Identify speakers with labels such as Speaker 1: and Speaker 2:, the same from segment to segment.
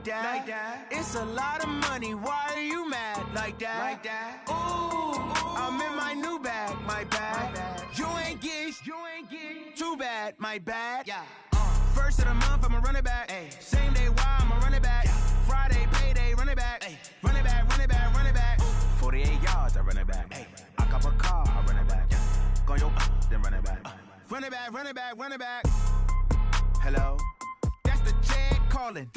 Speaker 1: like that. It's a lot of money, why are you mad like that? Ooh, I'm in my new bag, my bad. You ain't get too bad, my bad. Yeah. First of the month, I'ma run it back. Ay. Same day, why I'ma run it back. Friday, payday, run it back. Ay. Run it back, run it back, run it back. 48 yards, I run it back. Ay. I cop a car, I run it back. Go yo, then run it back. Run it back, run it back, run it back. Hello? That's the check calling.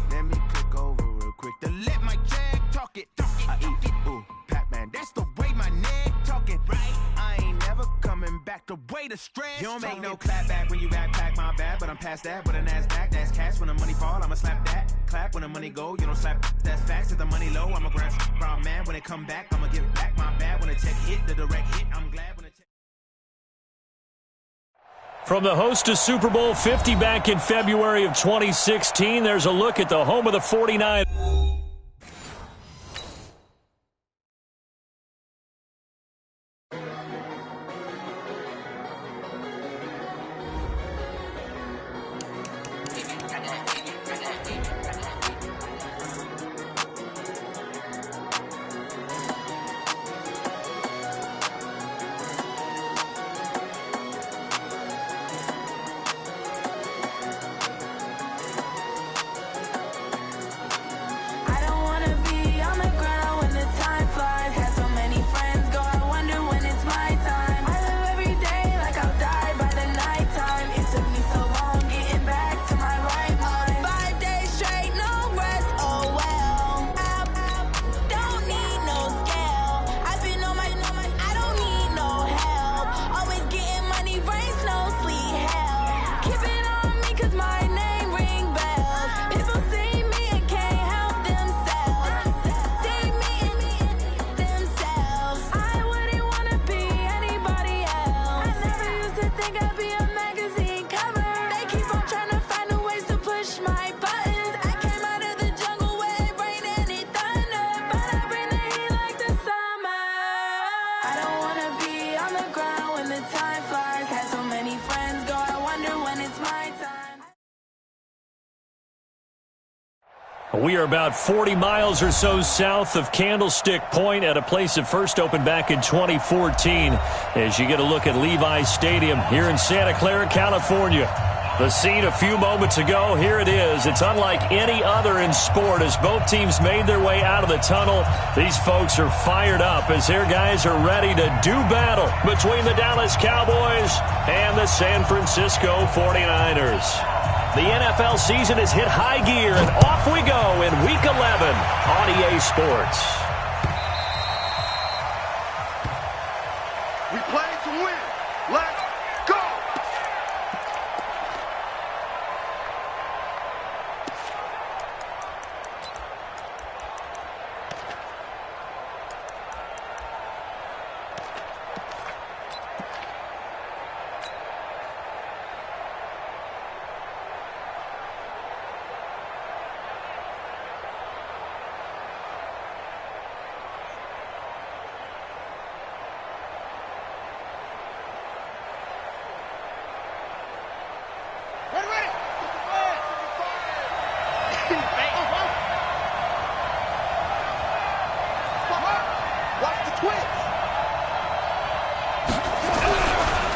Speaker 1: Let me click over real quick to let my check talk it. I eat it, ooh, Pac-Man. That's the way my neck talking. Right? I ain't never coming back the way the stress. You don't make no clap back when you backpack, my bad. But I'm past that, but a NASDAQ, that's cash. When the money fall, I'ma slap that. Clap when the money go, you don't slap. That's facts. If the money low, I'ma grab brown man. When it come back, I'ma give back my bad. When the check hit, the direct hit, I'm glad when the check.
Speaker 2: From the host to Super Bowl 50 back in February of 2016, there's a look at the home of the 49ers. We are about 40 miles or so south of Candlestick Point at a place that first opened back in 2014 as you get a look at Levi's Stadium here in Santa Clara, California. The scene a few moments ago, here it is. It's unlike any other in sport as both teams made their way out of the tunnel. These folks are fired up as their guys are ready to do battle between the Dallas Cowboys and the San Francisco 49ers. The NFL season has hit high gear, and off we go in Week 11 on EA Sports.
Speaker 3: We play to win. Let's go!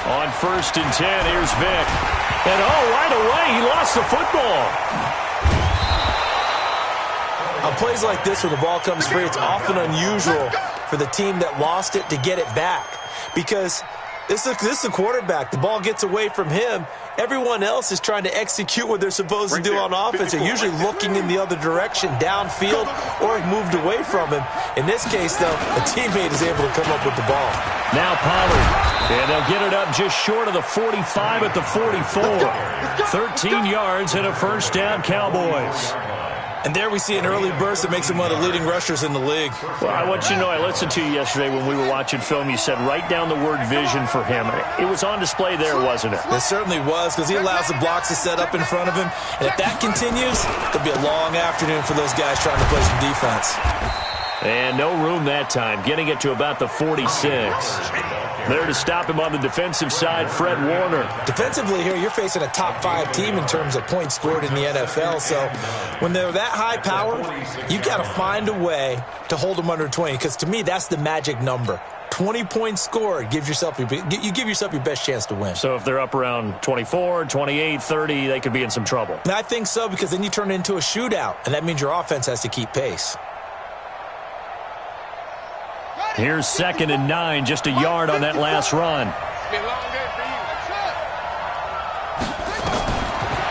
Speaker 2: On 1st and 10, here's Vic. And right away, he lost the football.
Speaker 4: On plays like this where the ball comes free, it's often unusual for the team that lost it to get it back. Because this is the quarterback. The ball gets away from him. Everyone else is trying to execute what they're supposed to do on offense. They're usually looking in the other direction, downfield, or have moved away from him. In this case, though, a teammate is able to come up with the ball.
Speaker 2: Now Pollard. And they'll get it up just short of the 45 at the 44. 13 yards and a first down, Cowboys.
Speaker 4: And there we see an early burst that makes him one of the leading rushers in the league.
Speaker 2: Well, I want you to know, I listened to you yesterday when we were watching film. You said write down the word vision for him. It was on display there, wasn't it?
Speaker 4: It certainly was, because he allows the blocks to set up in front of him. And if that continues, it'll be a long afternoon for those guys trying to play some defense.
Speaker 2: And no room that time, getting it to about the 46. There to stop him on the defensive side, Fred Warner.
Speaker 4: Defensively here, you're facing a top-5 team in terms of points scored in the NFL. So when they're that high power, you've got to find a way to hold them under 20. Because to me, that's the magic number. 20 points scored, you give yourself your best chance to win.
Speaker 2: So if they're up around 24, 28, 30, they could be in some trouble.
Speaker 4: And I think so, because then you turn it into a shootout, and that means your offense has to keep pace.
Speaker 2: Here's 2nd and 9, just a yard on that last run.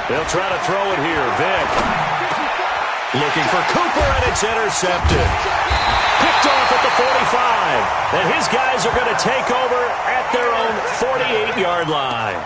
Speaker 2: They'll try to throw it here. Vick looking for Cooper, and it's intercepted. Picked off at the 45. And his guys are going to take over at their own 48-yard line.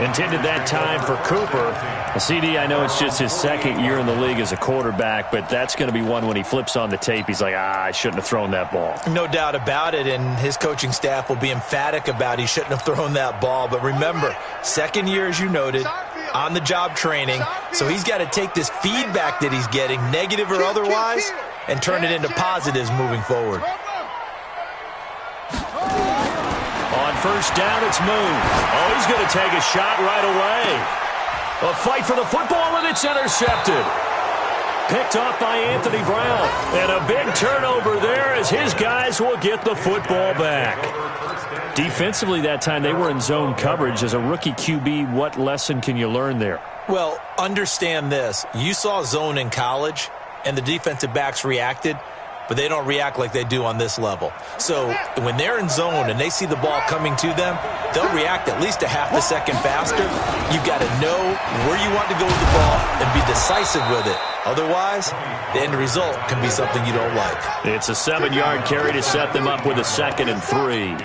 Speaker 2: Intended that time for Cooper. CD, I know it's just his 2nd year in the league as a quarterback, but that's going to be one when he flips on the tape. He's like, I shouldn't have thrown that ball.
Speaker 4: No doubt about it, and his coaching staff will be emphatic about he shouldn't have thrown that ball. But remember, 2nd year, as you noted, on-the-job training, so he's got to take this feedback that he's getting, negative or otherwise, and turn it into positives moving forward.
Speaker 2: On 1st down, it's Moon. Oh, he's going to take a shot right away. A fight for the football, and it's intercepted. Picked off by Anthony Brown. And a big turnover there as his guys will get the football back. Defensively that time, they were in zone coverage. As a rookie QB, what lesson can you learn there?
Speaker 4: Well, understand this. You saw zone in college, and the defensive backs reacted, but they don't react like they do on this level. So when they're in zone and they see the ball coming to them, they'll react at least a half a second faster. You've got to know where you want to go with the ball and be decisive with it. Otherwise, the end result can be something you don't like.
Speaker 2: It's a 7-yard carry to set them up with a 2nd and 3.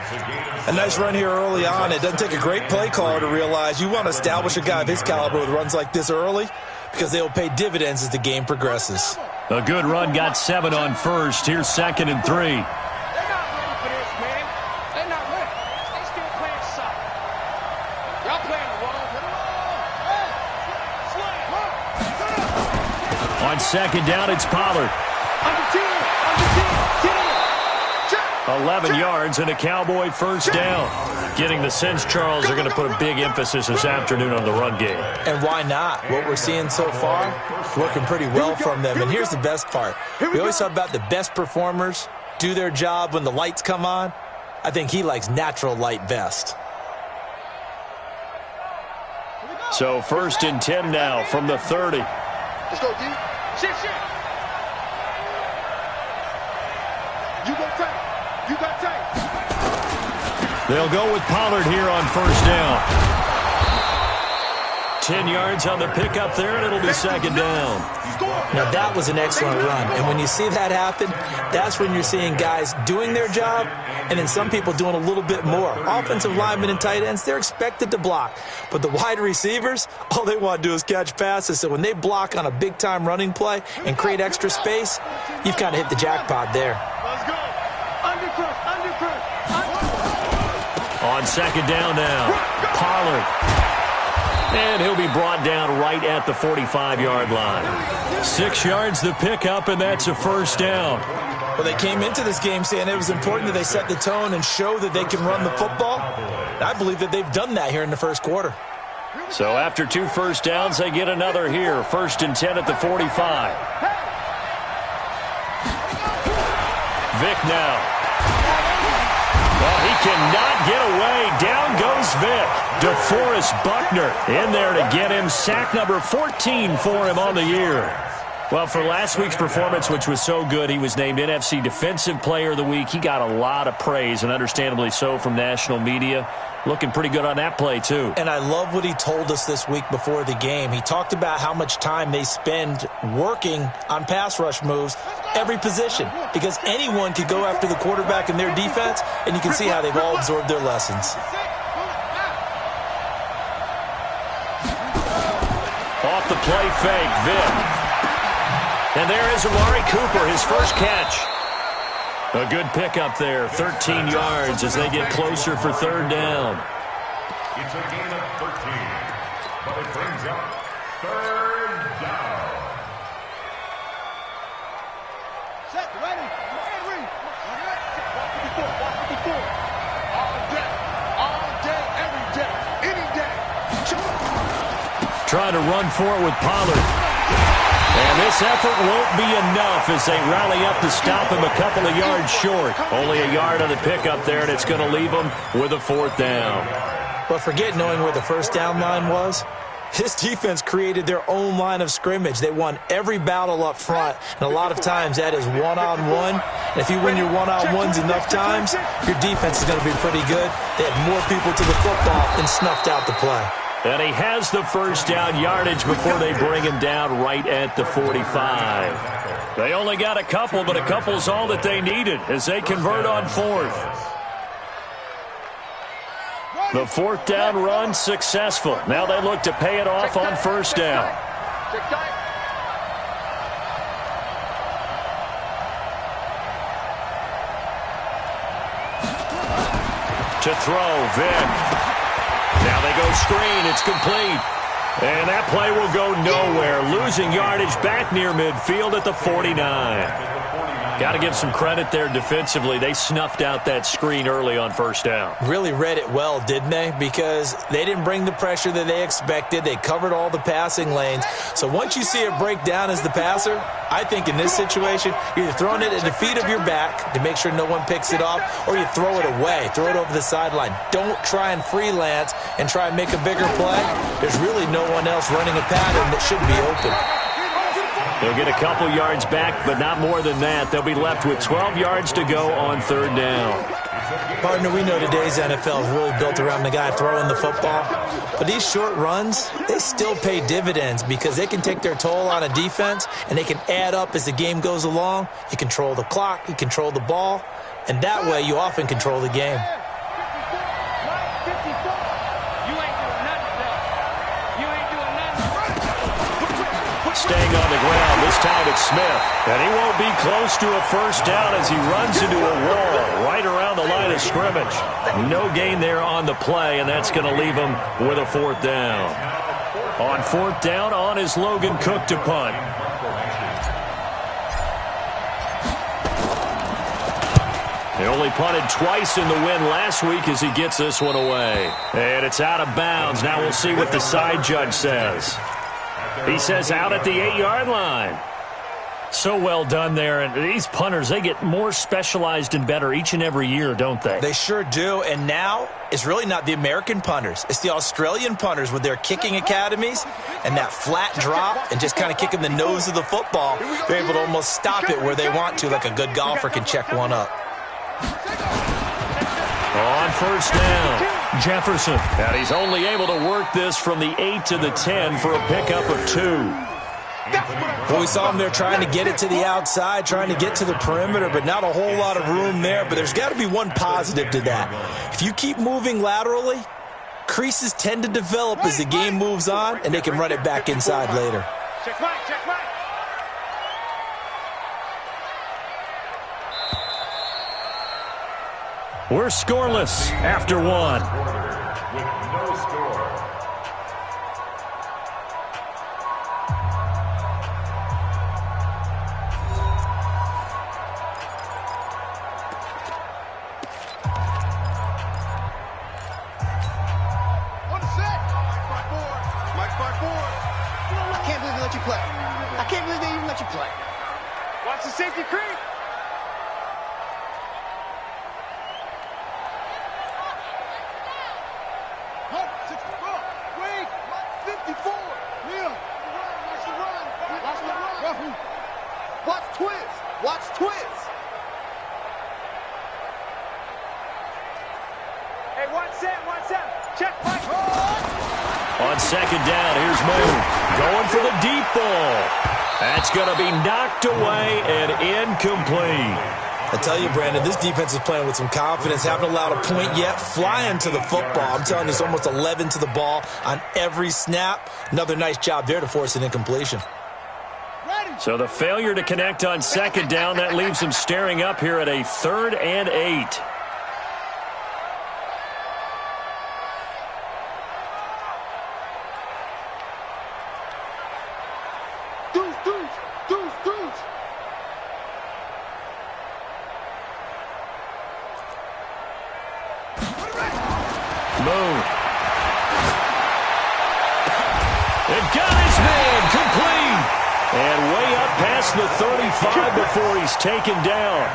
Speaker 4: A nice run here early on. It doesn't take a great play caller to realize you want to establish a guy of his caliber with runs like this early, because they will pay dividends as the game progresses.
Speaker 2: A good run, got 7 on 1st. Here's 2nd and 3.
Speaker 5: They're not ready for this, man. They're not ready. They still playing soft. Y'all playing the wrong.
Speaker 2: On 2nd down, it's Pollard. 11 yards and a Cowboy 1st down. Getting the sense, Charles, they're going to put a big emphasis this afternoon on the run game.
Speaker 4: And why not? What we're seeing so far, working pretty well from them. And here's the best part. We always talk about the best performers do their job when the lights come on. I think he likes natural light best.
Speaker 2: So 1st and 10 now from the 30.
Speaker 3: Let's go, D.
Speaker 5: Shit.
Speaker 3: You go tight. You got tight.
Speaker 2: They'll go with Pollard here on 1st down. 10 yards on the pickup there, and it'll be 2nd down.
Speaker 4: Now, that was an excellent run. And when you see that happen, that's when you're seeing guys doing their job and then some people doing a little bit more. Offensive linemen and tight ends, they're expected to block. But the wide receivers, all they want to do is catch passes. So when they block on a big-time running play and create extra space, you've kind of hit the jackpot there.
Speaker 3: Let's go. Undercrush.
Speaker 2: On 2nd down now, Pollard. And he'll be brought down right at the 45-yard line. 6 yards the pickup, and that's a 1st down.
Speaker 4: Well, they came into this game saying it was important that they set the tone and show that they can run the football. And I believe that they've done that here in the 1st quarter.
Speaker 2: So after 2 1st downs, they get another here. 1st and 10 at the 45. Vick now. Well, he cannot get away. Down goes Vick. DeForest Buckner in there to get him. Sack number 14 for him on the year. Well, for last week's performance, which was so good, he was named NFC Defensive Player of the Week. He got a lot of praise, and understandably so, from national media. Looking pretty good on that play, too.
Speaker 4: And I love what he told us this week before the game. He talked about how much time they spend working on pass rush moves, every position, because anyone could go after the quarterback in their defense, and you can see how they've all absorbed their lessons.
Speaker 2: Off the play fake, Vick. And there is Amari Cooper, his first catch. A good pickup there, 13 yards as they get closer for 3rd down.
Speaker 6: It's a gain of 13, but it brings up 3rd down.
Speaker 3: Set, ready.
Speaker 2: trying to run for it with Pollard. And this effort won't be enough as they rally up to stop him a couple of yards short. Only a yard on the pickup there, and it's going to leave him with a 4th down.
Speaker 4: But forget knowing where the first down line was. This defense created their own line of scrimmage. They won every battle up front, and a lot of times that is one-on-one. And if you win your one-on-ones enough times, your defense is going to be pretty good. They had more people to the football and snuffed out the play.
Speaker 2: And he has the first down yardage before they bring him down right at the 45. They only got a couple, but a couple's all that they needed as they convert on 4th. The 4th down run successful. Now they look to pay it off on 1st down. To throw, Vick. Now they go screen. It's complete. And that play will go nowhere. Losing yardage back near midfield at the 49. Got to give some credit there defensively. They snuffed out that screen early on 1st down.
Speaker 4: Really read it well, didn't they? Because they didn't bring the pressure that they expected. They covered all the passing lanes. So once you see it break down as the passer, I think in this situation, you're either throwing it at the feet of your back to make sure no one picks it off, or you throw it away. Throw it over the sideline. Don't try and freelance and try and make a bigger play. There's really no one else running a pattern that should be open.
Speaker 2: They'll get a couple yards back, but not more than that. They'll be left with 12 yards to go on 3rd down.
Speaker 4: Partner, we know today's NFL is really built around the guy throwing the football. But these short runs, they still pay dividends because they can take their toll on a defense, and they can add up as the game goes along. You control the clock, you control the ball, and that way you often control the game.
Speaker 2: Staying on the ground, this time it's Smith. And he won't be close to a 1st down as he runs into a wall right around the line of scrimmage. No gain there on the play, and that's going to leave him with a 4th down. On 4th down, on is Logan Cook to punt. He only punted twice in the win last week as he gets this one away. And it's out of bounds. Now we'll see what the side judge says. He says out at the 8-yard line. So well done there. And these punters, they get more specialized and better each and every year, don't they?
Speaker 4: They sure do. And now it's really not the American punters. It's the Australian punters with their kicking academies and that flat drop and just kind of kicking the nose of the football. They're able to almost stop it where they want to, like a good golfer can check one up.
Speaker 2: On 1st down, Jefferson. And he's only able to work this from the 8 to the 10 for a pickup of 2.
Speaker 4: Well, we saw him there trying to get it to the outside, trying to get to the perimeter, but not a whole lot of room there. But there's got to be one positive to that. If you keep moving laterally, creases tend to develop as the game moves on, and they can run it back inside later.
Speaker 5: Check mine, check mine.
Speaker 2: We're scoreless after 1.
Speaker 6: With no score.
Speaker 3: On the set. Mike 5-4. I can't believe they let you play. I can't believe they even let you play.
Speaker 5: Watch the safety creep.
Speaker 3: Hope, 64. Wait. 54. Neil. Watch the run. Watch the run. Watch twins. Watch twins.
Speaker 5: Hey, 1-7. Check Mike.
Speaker 2: On 2nd down, here's Moon. Going for the deep ball. That's going to be knocked away and incomplete.
Speaker 4: I tell you, Brandon, this defense is playing with some confidence. Haven't allowed a point yet. Flying to the football. I'm telling you, it's almost 11 to the ball on every snap. Another nice job there to force an incompletion.
Speaker 2: So the failure to connect on 2nd down, that leaves them staring up here at a 3rd and 8.
Speaker 3: Deuce.
Speaker 2: Moon. And got his man complete. And way up past the 35 before he's taken down.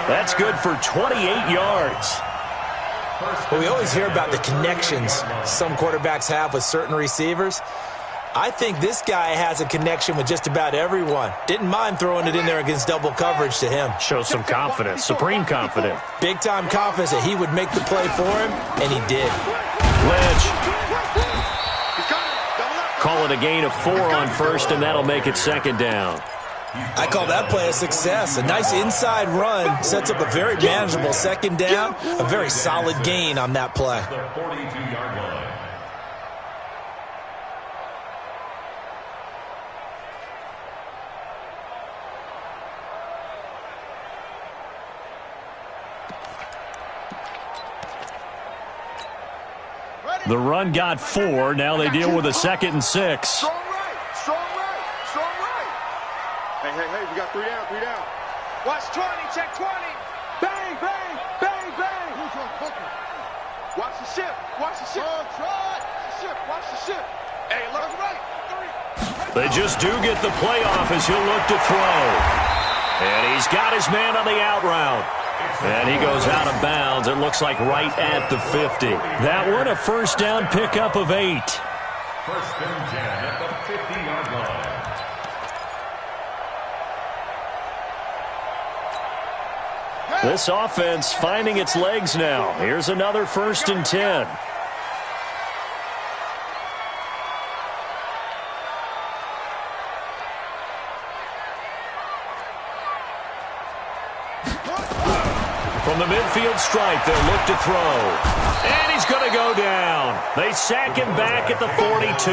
Speaker 2: That's good for 28 yards.
Speaker 4: Well, we always hear about the connections some quarterbacks have with certain receivers. I think this guy has a connection with just about everyone. Didn't mind throwing it in there against double coverage to him.
Speaker 2: Shows some confidence, supreme confidence.
Speaker 4: Big-time confidence that he would make the play for him, and he did.
Speaker 2: Lynch. Call it a gain of 4 on first, and that'll make it second down.
Speaker 4: I call that play a success. A nice inside run sets up a very manageable second down. A very solid gain on that play.
Speaker 6: The 42-yard line.
Speaker 2: The run got 4. Now they deal with a 2nd and 6.
Speaker 3: Strong right, strong right, strong right. Hey, we got 3 down, 3 down.
Speaker 5: Watch 20, check 20. Bang, bang, bang, bang.
Speaker 3: Watch the ship, watch the ship. Watch the ship. Hey, look right, 3.
Speaker 2: They just do get the play off as he'll look to throw. And he's got his man on the out route. And he goes out of bounds. It looks like right at the 50. That one a first down pickup of 8.
Speaker 6: First and 10 at the 50-yard line.
Speaker 2: This offense finding its legs now. Here's another first and 10. From the midfield stripe, they'll look to throw. And he's going to go down. They sack him back at the 42.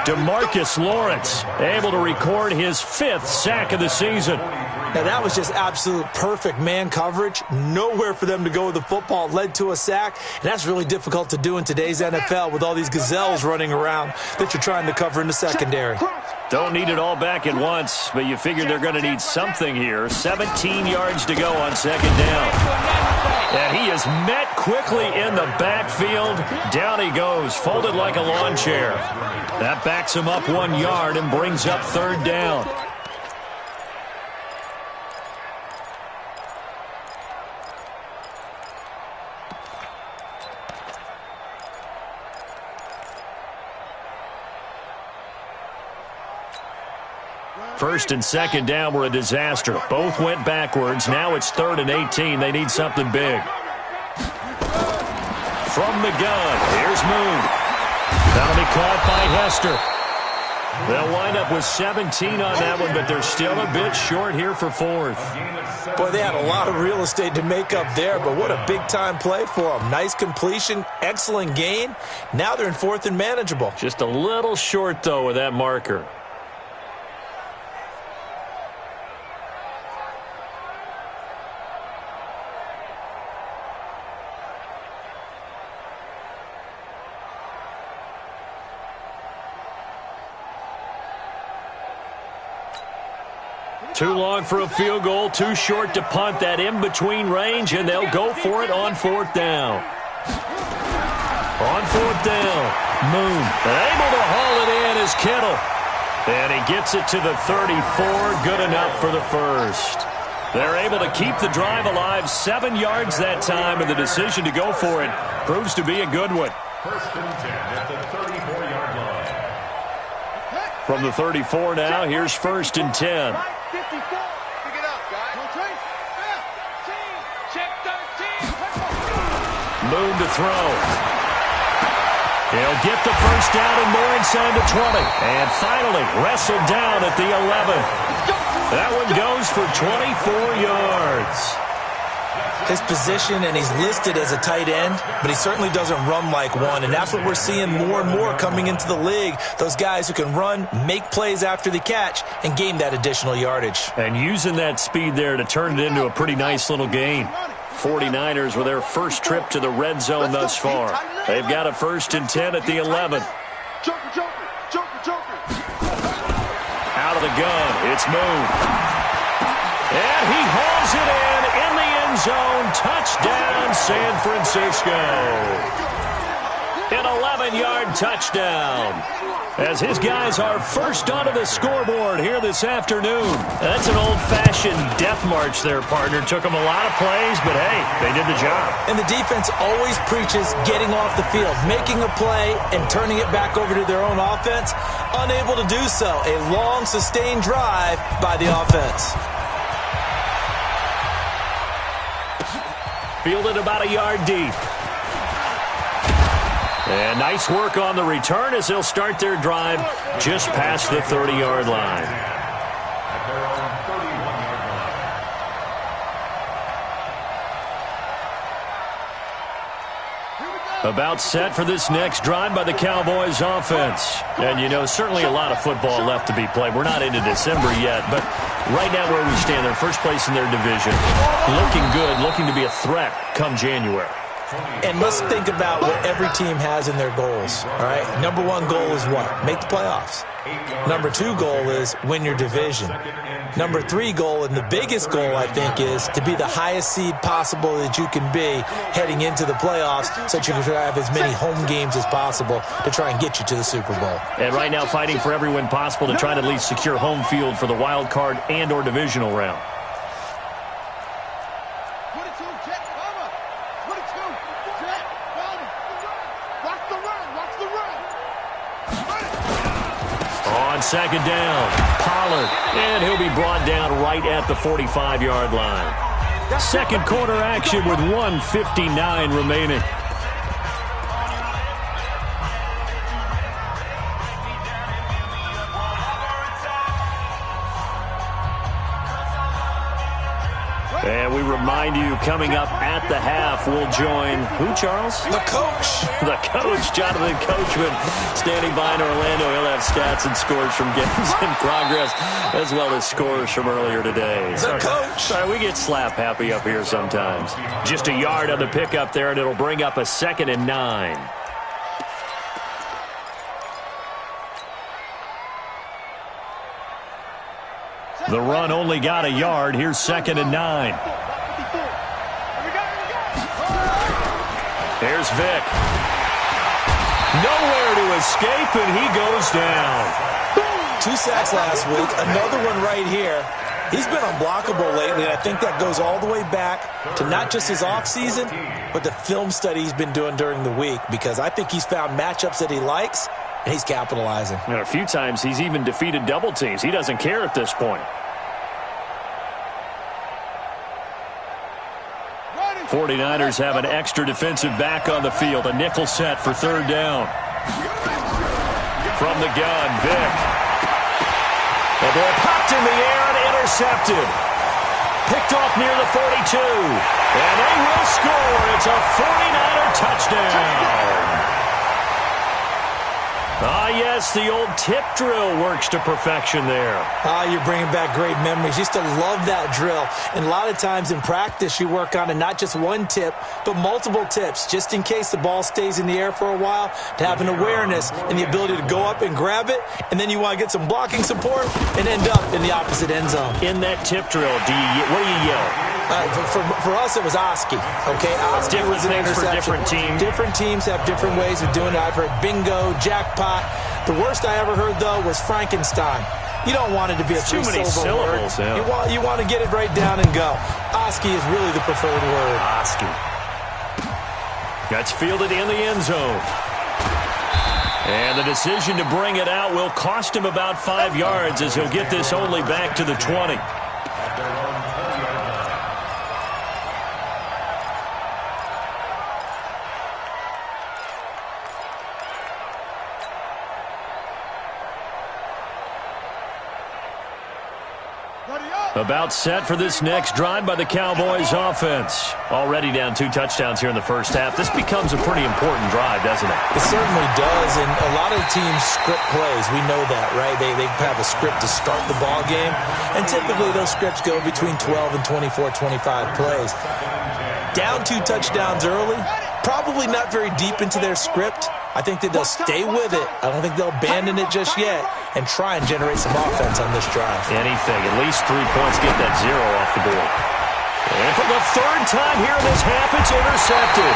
Speaker 2: DeMarcus Lawrence able to record his 5th sack of the season.
Speaker 4: Now, that was just absolute perfect man coverage. Nowhere for them to go with the football. Led to a sack. And that's really difficult to do in today's NFL with all these gazelles running around that you're trying to cover in the secondary.
Speaker 2: Don't need it all back at once, but you figure they're going to need something here. 17 yards to go on second down. And he is met quickly in the backfield. Down he goes, folded like a lawn chair. That backs him up 1 yard and brings up third down. First and second down were a disaster. Both went backwards. Now it's 3rd and 18. They need something big. From the gun, here's Moon. That'll be caught by Hester. They'll wind up with 17 on that one, but they're still a bit short here for 4th.
Speaker 4: Boy, they had a lot of real estate to make up there, but what a big-time play for them. Nice completion, excellent gain. Now they're in 4th and manageable.
Speaker 2: Just a little short, though, with that marker. Too long for a field goal, too short to punt. That in-between range, and they'll go for it on 4th down. On 4th down, Moon able to haul it in is Kittle. And he gets it to the 34, good enough for the first. They're able to keep the drive alive, 7 yards that time, and the decision to go for it proves to be a good one.
Speaker 6: First and 10 at the 34-yard line.
Speaker 2: From the 34 now, here's first and 10.
Speaker 3: 54. Pick it up, guys.
Speaker 5: Check 13.
Speaker 2: Moon to throw. He'll get the first down and more inside the 20. And finally wrestled down at the 11. That one goes for 24 yards.
Speaker 4: His position, and he's listed as a tight end, but he certainly doesn't run like one, and that's what we're seeing more and more coming into the league. Those guys who can run, make plays after the catch, and gain that additional yardage.
Speaker 2: And using that speed there to turn it into a pretty nice little gain. 49ers with their first trip to the red zone thus far. They've got a first and 10 at the 11.
Speaker 3: Joker.
Speaker 2: Out of the gun, it's Moon. And he hauls it in the end zone. Touchdown, San Francisco. An 39-yard touchdown. As his guys are first onto the scoreboard here this afternoon. That's an old-fashioned death march there, partner. Took them a lot of plays, but hey, they did the job.
Speaker 4: And the defense always preaches getting off the field, making a play, and turning it back over to their own offense. Unable to do so. A long, sustained drive by the offense.
Speaker 2: Fielded about a yard deep. And nice work on the return as they'll start their drive just past the 30-yard line. About set for this next drive by the Cowboys offense. And, you know, certainly a lot of football left to be played. We're not into December yet, but right now where we stand, they're first place in their division. Looking good, looking to be a threat come January.
Speaker 4: And let's think about what every team has in their goals, all right? Number one goal is what? Make the playoffs. Number two goal is win your division. Number three goal, and the biggest goal, I think, is to be the highest seed possible that you can be heading into the playoffs so that you can have as many home games as possible to try and get you to the Super Bowl.
Speaker 2: And right now fighting for every win possible to try to at least secure home field for the wild card and or divisional round. On second down, Pollard, and he'll be brought down right at the 45-yard line. Second quarter action with 1:59 remaining. And we remind you, coming up at the half, we'll join who, Charles?
Speaker 4: The coach.
Speaker 2: The coach, Jonathan Coachman, standing by in Orlando. He'll have stats and scores from games in progress, as well as scores from earlier today.
Speaker 4: The coach.
Speaker 2: Sorry, we get slap happy up here sometimes. Just a yard on the pickup there, and it'll bring up a 2nd and 9. The run only got a yard. Here's 2nd and 9. Here's Vick. Nowhere to escape, and he goes down.
Speaker 4: 2 sacks last week. Another one right here. He's been unblockable lately, and I think that goes all the way back to not just his offseason, but the film study he's been doing during the week, because I think he's found matchups that he likes, and he's capitalizing.
Speaker 2: And a few times he's even defeated double teams. He doesn't care at this point. 49ers have an extra defensive back on the field. A nickel set for 3rd down. From the gun, Vick. The ball popped in the air and intercepted. Picked off near the 42. And they will score. It's a 49er touchdown. Ah, yes, the old tip drill works to perfection there.
Speaker 4: You're bringing back great memories. Used to love that drill. And a lot of times in practice, you work on it, not just one tip, but multiple tips, just in case the ball stays in the air for a while, to have an awareness and the ability to go up and grab it, and then you want to get some blocking support and end up in the opposite end zone.
Speaker 2: In that tip drill, what do you yell?
Speaker 4: For us, it was Oski. Okay, Oski was an interception.
Speaker 2: For different teams.
Speaker 4: Different teams have different ways of doing it. I've heard bingo, jackpot. The worst I ever heard, though, was Frankenstein. You don't want it to be a three-syllable word. Yeah. You want to get it right down and go. Oski is really the preferred word.
Speaker 2: Oski. That's fielded in the end zone. And the decision to bring it out will cost him about 5 yards, as he'll get this only back to the 20. About set for this next drive by the Cowboys offense. Already down 2 touchdowns here in the first half. This becomes a pretty important drive, doesn't it?
Speaker 4: It certainly does, and a lot of teams script plays. We know that, right? They have a script to start the ball game, and typically those scripts go between 12 and 24, 25 plays. Down 2 touchdowns early, probably not very deep into their script. I think that they'll stay with it. I don't think they'll abandon it just yet and try and generate some offense on this drive.
Speaker 2: Anything. At least 3 points, get that 0 off the board. And for the 3rd time here in this half, it's intercepted.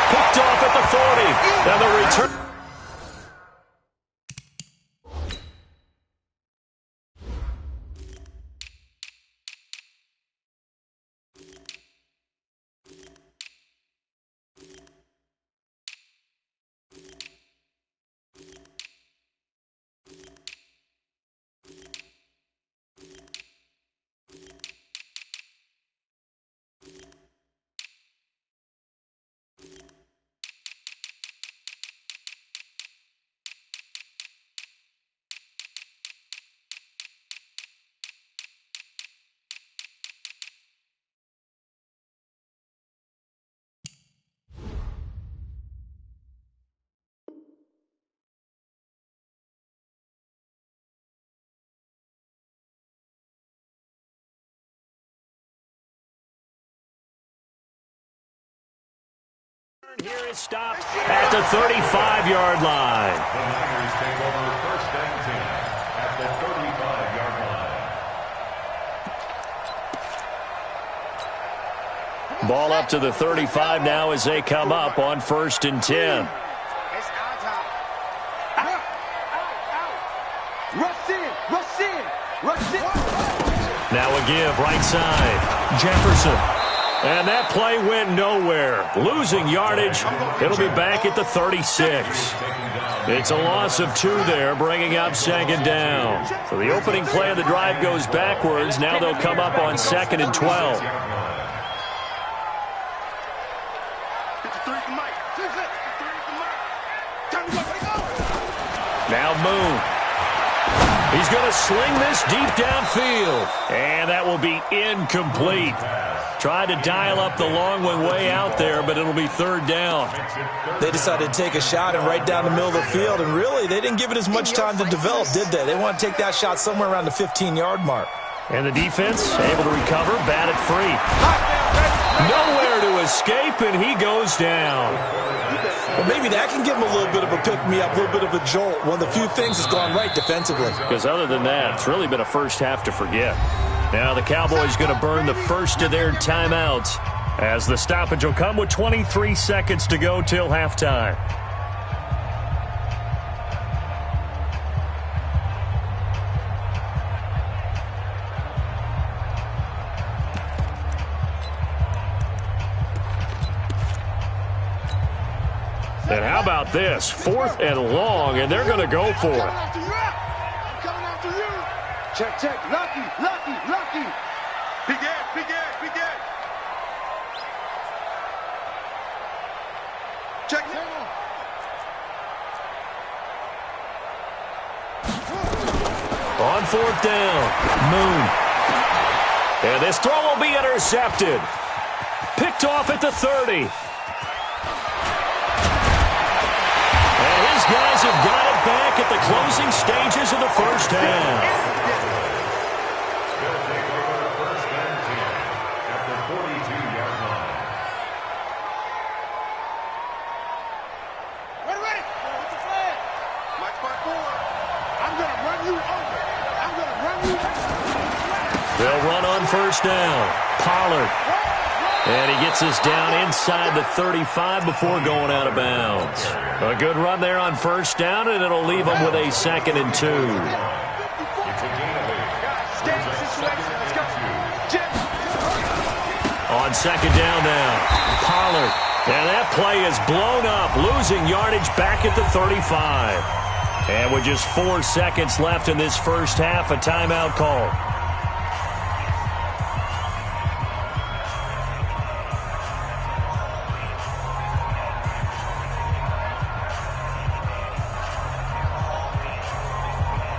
Speaker 2: Picked off at the 40. And the return. Here is stopped at the 35-yard line.
Speaker 6: The Niners take over 1st and 10 at the 35-yard line.
Speaker 2: Ball up to the 35 now as they come up on 1st and 10.
Speaker 3: It's our time. Out. Rush in. Rush in. Rush in.
Speaker 2: Now a give right side. Jefferson. And that play went nowhere. Losing yardage. It'll be back at the 36. It's a loss of 2 there, bringing up 2nd down. So the opening play of the drive goes backwards. Now they'll come up on 2nd and 12. Now Moon. He's going to sling this deep downfield. And that will be incomplete. Tried to dial up the long one way out there, but it'll be 3rd down.
Speaker 4: They decided to take a shot and right down the middle of the field, and really, they didn't give it as much time to develop, did they? They want to take that shot somewhere around the 15-yard mark.
Speaker 2: And the defense able to recover, bat it free. Nowhere to escape, and he goes down.
Speaker 4: Well, maybe that can give him a little bit of a pick-me-up, a little bit of a jolt. One of the few things that's gone right defensively.
Speaker 2: Because other than that, it's really been a first half to forget. Now the Cowboys going to burn the first of their timeouts as the stoppage will come with 23 seconds to go till halftime. And how about this? 4th and long, and they're going to go for it.
Speaker 3: Check, check. Lucky. Big Ed. Check.
Speaker 2: On 4th down, Moon. And this throw will be intercepted. Picked off at the 30. And his guys have got it back at the closing stages of the first half. They'll run on 1st down. Pollard. And he gets us down inside the 35 before going out of bounds. A good run there on 1st down, and it'll leave them with a 2nd and 2. On 2nd down now. Pollard. And that play is blown up, losing yardage back at the 35. And with just 4 seconds left in this first half, a timeout call.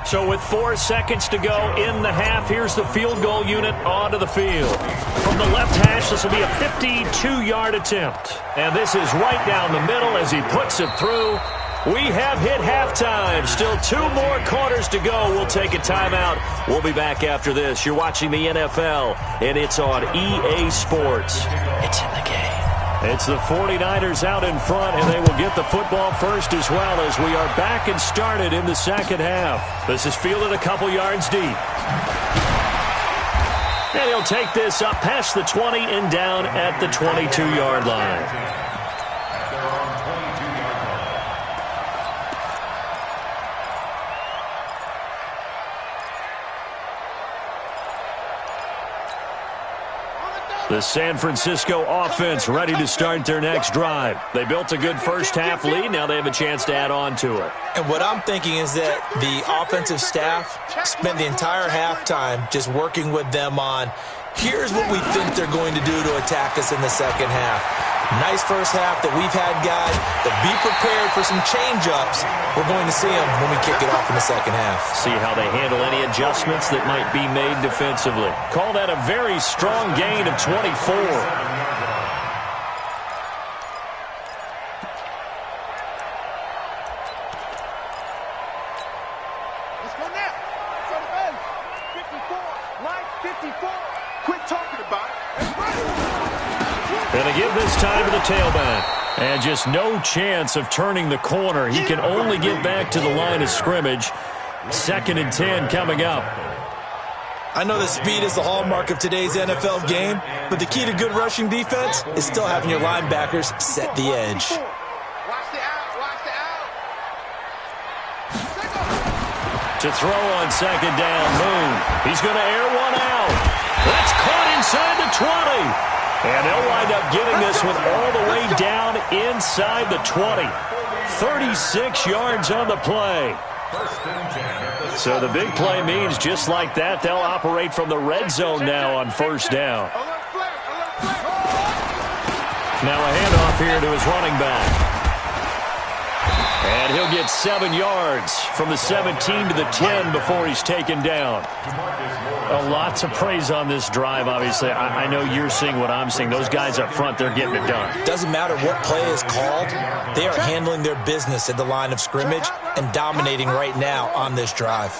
Speaker 2: So with 4 seconds to go in the half, here's the field goal unit onto the field. From the left hash, this will be a 52-yard attempt. And this is right down the middle as he puts it through. We have hit halftime. Still 2 more quarters to go. We'll take a timeout. We'll be back after this. You're watching the NFL, and it's on EA Sports. It's in the game. It's the 49ers out in front, and they will get the football first as well as we are back and started in the second half. This is fielded a couple yards deep. And he'll take this up past the 20 and down at the 22-yard line. The San Francisco offense ready to start their next drive. They built a good first-half lead. Now they have a chance to add on to it.
Speaker 4: And what I'm thinking is that the offensive staff spent the entire halftime just working with them on, here's what we think they're going to do to attack us in the second half. Nice first half that we've had, guys, but be prepared for some change-ups. We're going to see them when we kick it off in the second half.
Speaker 2: See how they handle any adjustments that might be made defensively. Call that a very strong gain of 24.
Speaker 3: Let's go now. It's on the bench. 54. Line 54. Quit talking about it.
Speaker 2: Gonna give this time to the tailback. And just no chance of turning the corner. He can only get back to the line of scrimmage. 2nd and 10 coming up.
Speaker 4: I know that speed is the hallmark of today's NFL game, but the key to good rushing defense is still having your linebackers set the edge.
Speaker 3: Watch the out. Watch the out.
Speaker 2: To throw on 2nd down, Moon. He's going to air one out. That's caught inside the 20. And they'll wind up getting this one all the way down inside the 20. 36 yards on the play. So the big play means just like that, they'll operate from the red zone now on 1st down. Now a handoff here to his running back. And he'll get 7 yards from the 17 to the 10 before he's taken down. Lots of praise on this drive, obviously. I know you're seeing what I'm seeing. Those guys up front, they're getting it done.
Speaker 4: Doesn't matter what play is called. They are handling their business at the line of scrimmage and dominating right now on this drive.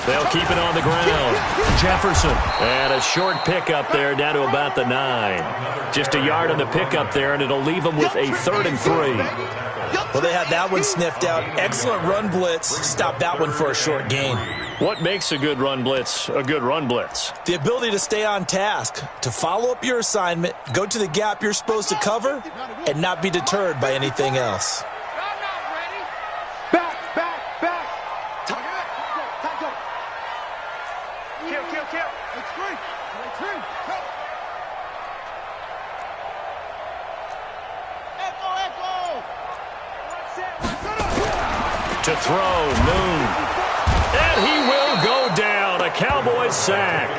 Speaker 2: They'll keep it on the ground. Jefferson. And a short pickup there down to about the 9. Just a yard on the pickup there, and it'll leave them with a 3rd and 3.
Speaker 4: Well, they had that one sniffed out. Excellent run blitz. Stop that one for a short gain.
Speaker 2: What makes a good run blitz a good run blitz?
Speaker 4: The ability to stay on task, to follow up your assignment, go to the gap you're supposed to cover, and not be deterred by anything else.
Speaker 3: Back. Kill. It's free. Echo.
Speaker 2: To throw, Moon. And he will go down. A Cowboys sack.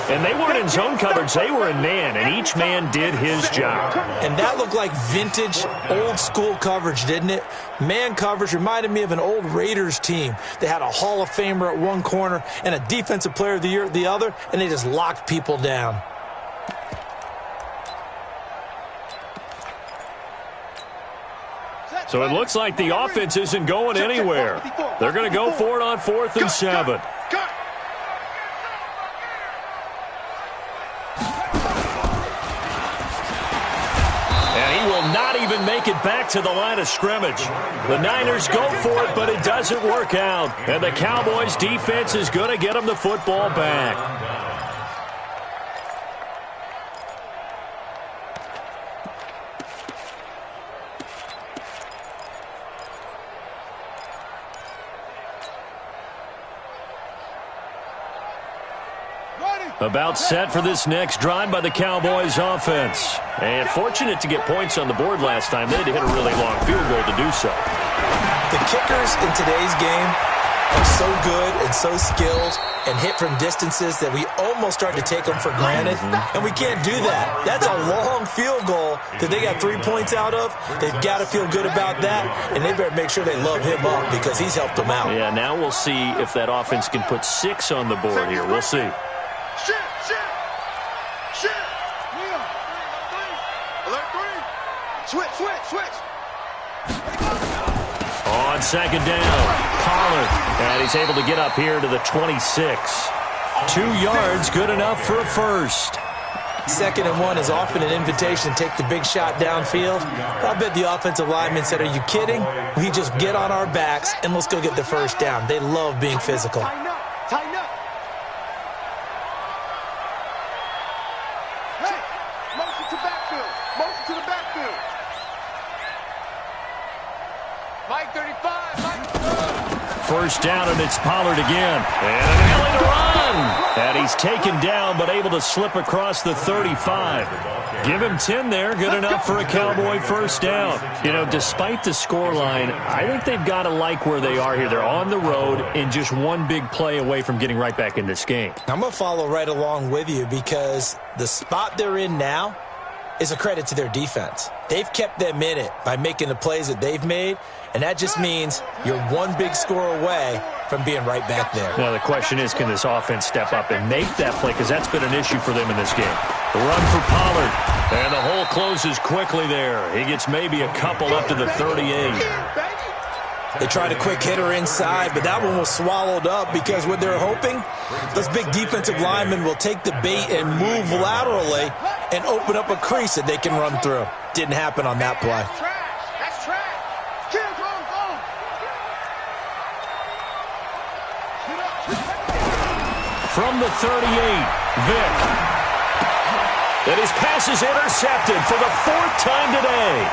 Speaker 2: And they weren't in zone coverage. They were in man, and each man did his job.
Speaker 4: And that looked like vintage, old-school coverage, didn't it? Man coverage reminded me of an old Raiders team. They had a Hall of Famer at one corner and a Defensive Player of the Year at the other, and they just locked people down.
Speaker 2: So it looks like the offense isn't going anywhere. They're going to go for it on 4th and 7. And he will not even make it back to the line of scrimmage. The Niners go for it, but it doesn't work out. And the Cowboys defense is going to get them the football back. About set for this next drive by the Cowboys offense. And fortunate to get points on the board last time. They had to hit a really long field goal to do so.
Speaker 4: The kickers in today's game are so good and so skilled and hit from distances that we almost start to take them for granted. And we can't do that. That's a long field goal that they got 3 points out of. They've got to feel good about that, and they better make sure they love him up because he's helped them out.
Speaker 2: Yeah, now we'll see if that offense can put 6 on the board here. We'll see.
Speaker 3: Shit. Alert 3. Switch.
Speaker 2: On 2nd down, Pollard. And he's able to get up here to the 26. 2 yards, good enough for a first.
Speaker 4: 2nd and 1 is often an invitation to take the big shot downfield. I bet the offensive lineman said, are you kidding? We just get on our backs and let's go get the first down. They love being physical.
Speaker 3: Tighten up. Hey, motion to the backfield. Mike 35.
Speaker 2: first down, and it's Pollard again. And an alley to run. And he's taken down, but able to slip across the 35. Give him 10 there. Good enough for a Cowboy first down. You know, despite the scoreline, I think they've got to like where they are here. They're on the road and just one big play away from getting right back in this game.
Speaker 4: I'm going to follow right along with you because the spot they're in now is a credit to their defense. They've kept them in it by making the plays that they've made, and that just means you're one big score away from being right back there.
Speaker 2: Now, the question is, can this offense step up and make that play? Because that's been an issue for them in this game. The run for Pollard, and the hole closes quickly there. He gets maybe a couple up to the 38.
Speaker 4: They tried a quick hitter inside, but that one was swallowed up because what they're hoping, those big defensive linemen will take the bait and move laterally and open up a crease that they can run through. Didn't happen on that play.
Speaker 3: That's trash. Kids, go.
Speaker 2: From the 38, Vick. And his pass is intercepted for the fourth time today.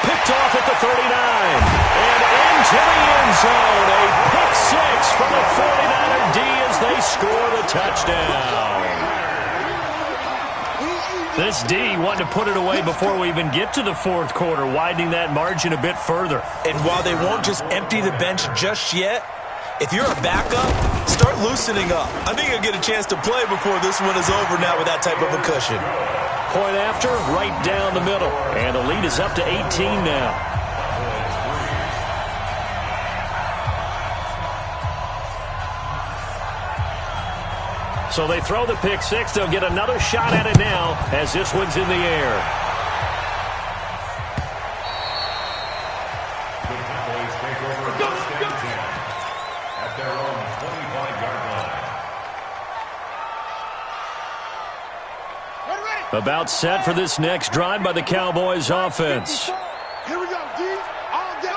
Speaker 2: Picked off at the 39. And into the end zone. A pick six from the 49er D as they score the touchdown. This D wanted to put it away before we even get to the fourth quarter, widening that margin a bit further.
Speaker 4: And while they won't just empty the bench just yet, if you're a backup, start loosening up. I think you'll get a chance to play before this one is over now with that type of a cushion.
Speaker 2: Point after, right down the middle. And the lead is up to 18 now. So they throw the pick six. They'll get another shot at it now as this one's in the air.
Speaker 6: The Cowboys take over first and 10 at their own 25-yard line.
Speaker 2: About set for this next drive by the Cowboys offense.
Speaker 3: Here we go, D. All day.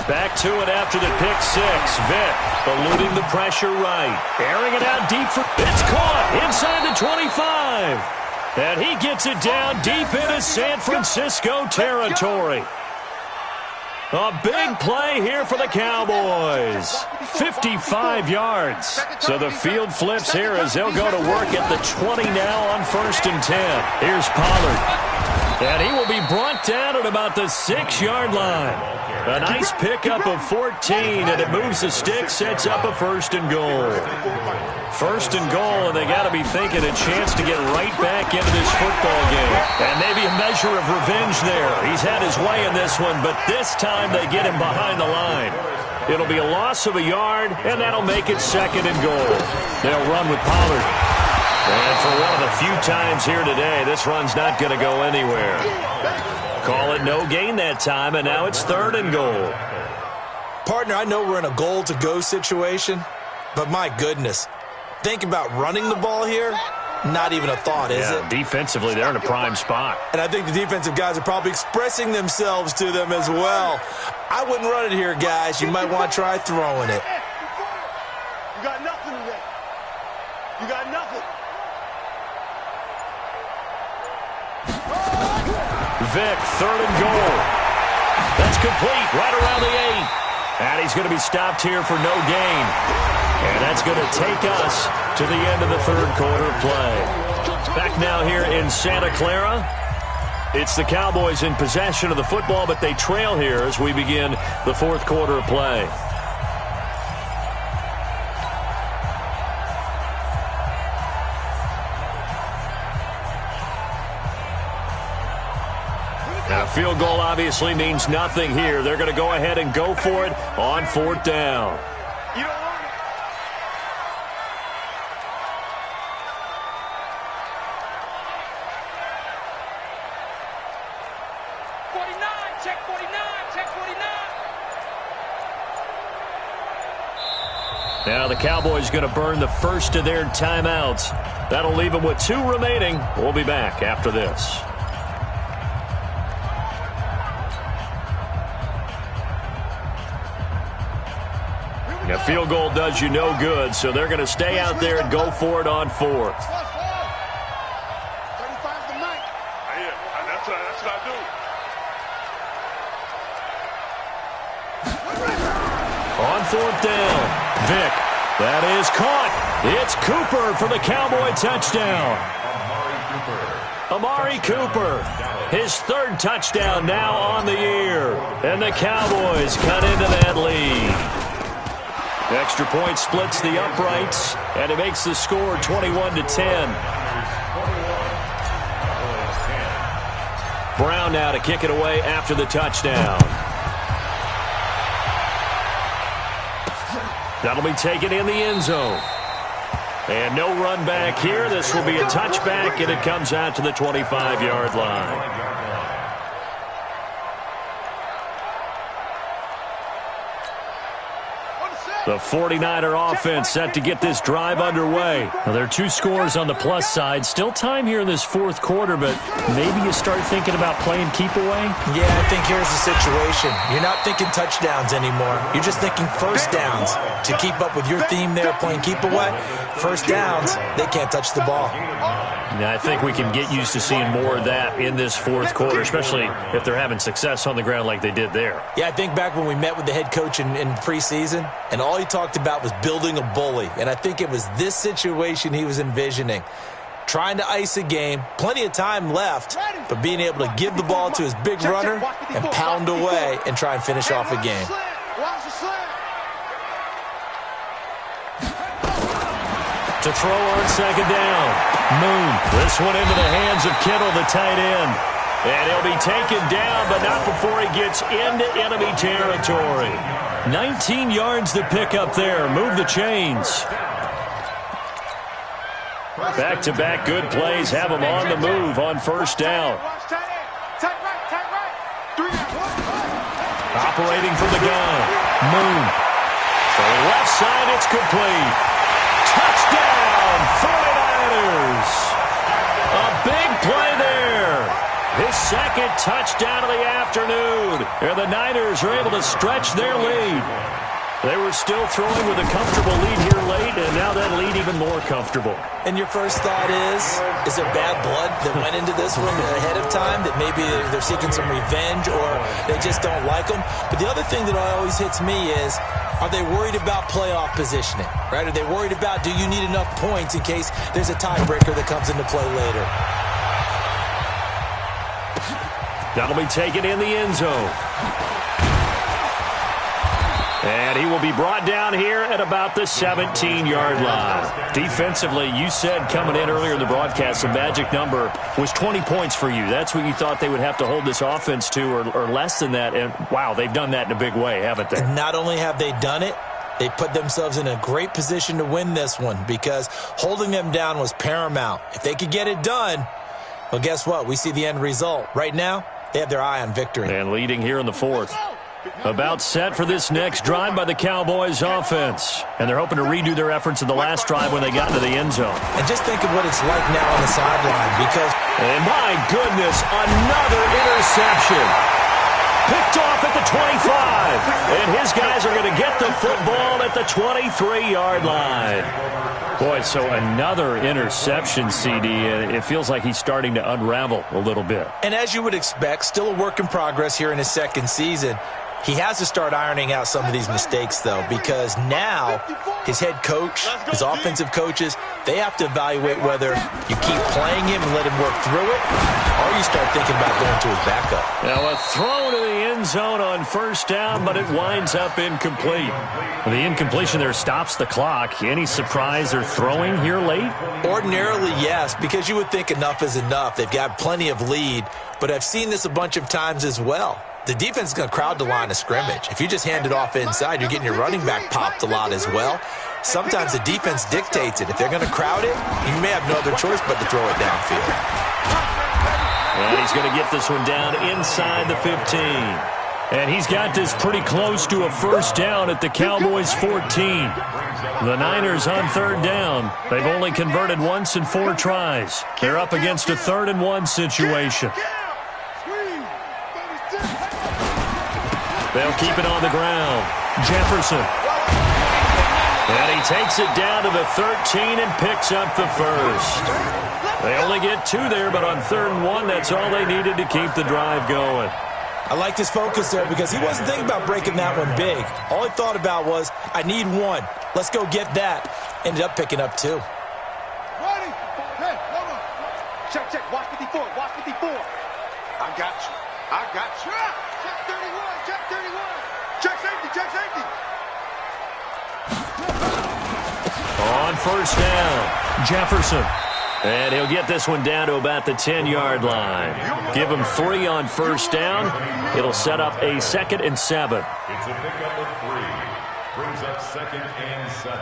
Speaker 2: Back to it after the pick six. Vick eluding the pressure right. Airing it out deep for... It's caught inside the 25. And he gets it down deep into San Francisco territory. A big play here for the Cowboys. 55 yards. So the field flips here as they'll go to work at the 20 now on first and 10. Here's Pollard. And he will be brought down at about the 6-yard line. A nice pickup of 14, and it moves the stick, sets up a first and goal. First and goal, and they got to be thinking a chance to get right back into this football game. And maybe a measure of revenge there. He's had his way in this one, but this time they get him behind the line. It'll be a loss of a yard, and that'll make it second and goal. They'll run with Pollard. And for one of the few times here today, this run's not going to go anywhere. Call it no gain that time, and now it's third and goal.
Speaker 4: Partner, I know we're in a goal-to-go situation, but my goodness, think about running the ball here. Not even a thought, is it?
Speaker 2: Defensively, they're in a prime spot.
Speaker 4: And I think the defensive guys are probably expressing themselves to them as well. I wouldn't run it here, guys. You might want to try throwing it.
Speaker 3: You got nothing today. You got nothing.
Speaker 2: Vick, third and goal. That's complete, right around the 8. And he's going to be stopped here for no gain. And that's going to take us to the end of the third quarter play. Back now here in Santa Clara. It's the Cowboys in possession of the football, but they trail here as we begin the fourth quarter of play. Now, a field goal obviously means nothing here. They're going to go ahead and go for it on fourth down.
Speaker 3: You don't want it.
Speaker 5: Check 49, check 49.
Speaker 2: Now the Cowboys going to burn the first of their timeouts. That'll leave them with 2 remaining. We'll be back after this. A field goal does you no good, so they're going to stay out there and go for it on fourth.
Speaker 3: 35 the night.
Speaker 7: Yeah, that's what I do.
Speaker 2: On 4th down, Vick. That is caught. It's Cooper for the Cowboy touchdown. Amari Cooper, his 3rd touchdown now on the year. And the Cowboys cut into that lead. Extra point splits the uprights, and it makes the score 21-10. Brown now to kick it away after the touchdown. That'll be taken in the end zone. And no run back here. This will be a touchback, and it comes out to the 25-yard line. The 49er offense set to get this drive underway. Now, there are 2 scores on the plus side. Still time here in this 4th quarter, but maybe you start thinking about playing keep away?
Speaker 4: Yeah, I think here's the situation. You're not thinking touchdowns anymore. You're just thinking first downs. To keep up with your theme there, playing keep away, first downs, they can't touch the ball.
Speaker 2: Now, I think we can get used to seeing more of that in this 4th quarter, especially if they're having success on the ground like they did there.
Speaker 4: Yeah, I think back when we met with the head coach in preseason, and all he talked about was building a bully. And I think it was this situation he was envisioning. Trying to ice a game, plenty of time left, but being able to give the ball to his big runner and pound away and try and finish off a game.
Speaker 2: To throw on 2nd down. Moon. This one into the hands of Kittle, the tight end. And he'll be taken down, but not before he gets into enemy territory. 19 yards to pick up there. Move the chains. Back-to-back good plays have him on the move on 1st down. Operating from the gun. Moon. For the left side, it's complete. Touchdown, 49ers. A big play there. His 2nd touchdown of the afternoon. And the Niners are able to stretch their lead. They were still throwing with a comfortable lead here late, and now that lead even more comfortable.
Speaker 4: And your first thought is there bad blood that went into this one ahead of time, that maybe they're seeking some revenge or they just don't like them? But the other thing that always hits me is, are they worried about playoff positioning, right? Are they worried about, do you need enough points in case there's a tiebreaker that comes into play later?
Speaker 2: That'll be taken in the end zone. And he will be brought down here at about the 17-yard line. Defensively, you said coming in earlier in the broadcast, the magic number was 20 points for you. That's what you thought they would have to hold this offense to, or less than that. And, wow, they've done that in a big way, haven't they?
Speaker 4: And not only have they done it, they put themselves in a great position to win this one because holding them down was paramount. If they could get it done, well, guess what? We see the end result. Right now, they have their eye on victory.
Speaker 2: And leading here in the 4th. About set for this next drive by the Cowboys offense. And they're hoping to redo their efforts in the last drive when they got into the end zone.
Speaker 4: And just think of what it's like now on the sideline because...
Speaker 2: And my goodness, another interception. Picked off at the 25. And his guys are going to get the football at the 23-yard line. Boy, so another interception, CD, and it feels like he's starting to unravel a little bit.
Speaker 4: And as you would expect, still a work in progress here in his 2nd season. He has to start ironing out some of these mistakes, though, because now his head coach, his offensive coaches, they have to evaluate whether you keep playing him and let him work through it, or you start thinking about going to his backup.
Speaker 2: Now a throw to the end zone on 1st down, but it winds up incomplete. The incompletion there stops the clock. Any surprise they're throwing here late?
Speaker 4: Ordinarily, yes, because you would think enough is enough. They've got plenty of lead, but I've seen this a bunch of times as well. The defense is going to crowd the line of scrimmage. If you just hand it off inside, you're getting your running back popped a lot as well. Sometimes the defense dictates it. If they're going to crowd it, you may have no other choice but to throw it downfield.
Speaker 2: And he's going to get this one down inside the 15. And he's got this pretty close to a 1st down at the Cowboys' 14. The Niners on 3rd down. They've only converted once in 4 tries. They're up against a 3rd and 1 situation. They'll keep it on the ground. Jefferson. And he takes it down to the 13 and picks up the 1st. They only get 2 there, but on 3rd and 1, that's all they needed to keep the drive going.
Speaker 4: I liked his focus there because he wasn't thinking about breaking that one big. All he thought about was, I need one. Let's go get that. Ended up picking up 2.
Speaker 3: Ready? Hey, hold on.
Speaker 5: Check, check. Watch 54. Watch 54.
Speaker 3: I got you. I got you. Check 31. Check 31. Check safety. Check safety.
Speaker 2: On first down, Jefferson. And he'll get this one down to about the 10-yard line. Give him 3 on first down. It'll set up a 2nd and 7.
Speaker 6: It's a pickup of 3. Brings up 2nd and 7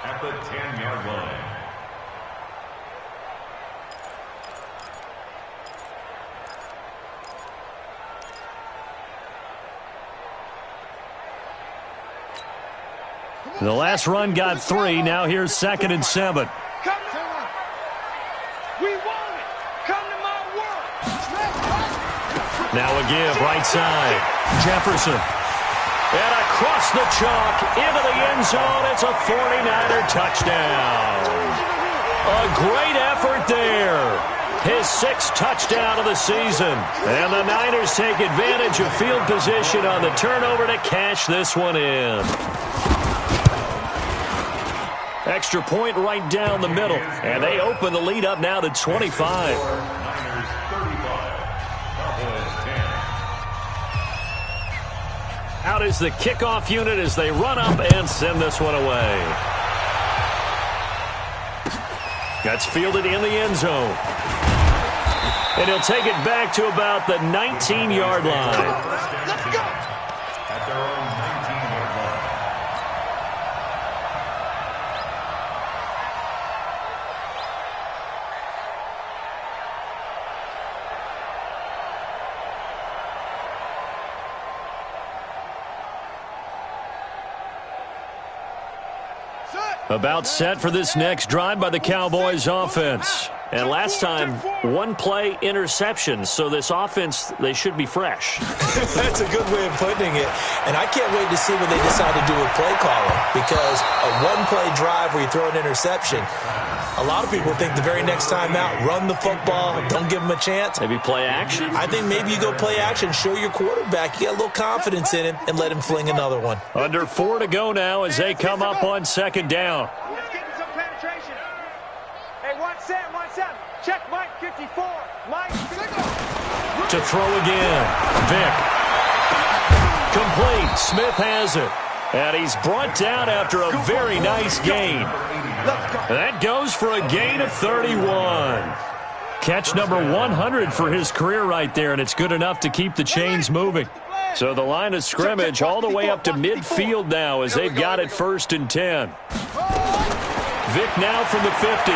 Speaker 6: at the 10-yard line.
Speaker 2: The last run got 3. Now here's 2nd and 7.
Speaker 5: Come on. We want it. Come to my world.
Speaker 2: Now a give, right side. Jefferson. And across the chalk into the end zone. It's a 49er touchdown. A great effort there. His 6th touchdown of the season. And the Niners take advantage of field position on the turnover to cash this one in. Extra point right down the middle. And they open the lead up now to 25.
Speaker 6: Niners 35. Cowboys 10.
Speaker 2: Out is the kickoff unit as they run up and send this one away. That's fielded in the end zone. And he'll take it back to about the 19-yard line.
Speaker 3: Let's go.
Speaker 6: At their own 19-yard line.
Speaker 2: About set for this next drive by the Cowboys offense. And last time, 1-play interception. So this offense, they should be fresh.
Speaker 4: That's a good way of putting it. And I can't wait to see what they decide to do with play calling. Because a 1-play drive where you throw an interception, a lot of people think the very next time out, run the football, don't give them a chance.
Speaker 2: Maybe play action?
Speaker 4: I think maybe you go play action, show your quarterback you got a little confidence in him, and let him fling another one.
Speaker 2: Under 4 to go now as they come up on 2nd down.
Speaker 5: Let's get some penetration. Hey, 1-7, 1-7. Check Mike 54. Mike.
Speaker 2: To throw again. Vick. Complete. Smith has it. And he's brought down after a very nice gain. That goes for a gain of 31. Catch number 100 for his career right there, and it's good enough to keep the chains moving. So the line of scrimmage all the way up to midfield now as they've got it 1st and 10. Vick now from the 50.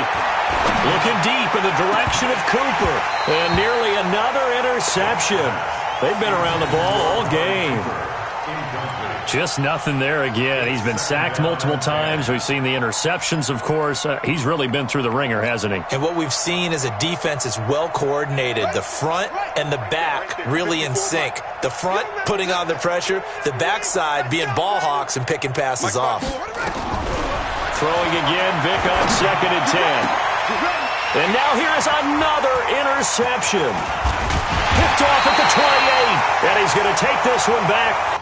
Speaker 2: Looking deep in the direction of Cooper. And nearly another interception. They've been around the ball all game. Just nothing there again. He's been sacked multiple times. We've seen the interceptions, of course. He's really been through the ringer, hasn't he?
Speaker 4: And what we've seen is a defense that's well coordinated. The front and the back really in sync. The front putting on the pressure. The backside being ball hawks and picking passes off.
Speaker 2: Throwing again, Vick on 2nd and 10. And now here's another interception. Picked off at the 28. And he's going to take this one back.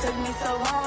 Speaker 7: took me so long.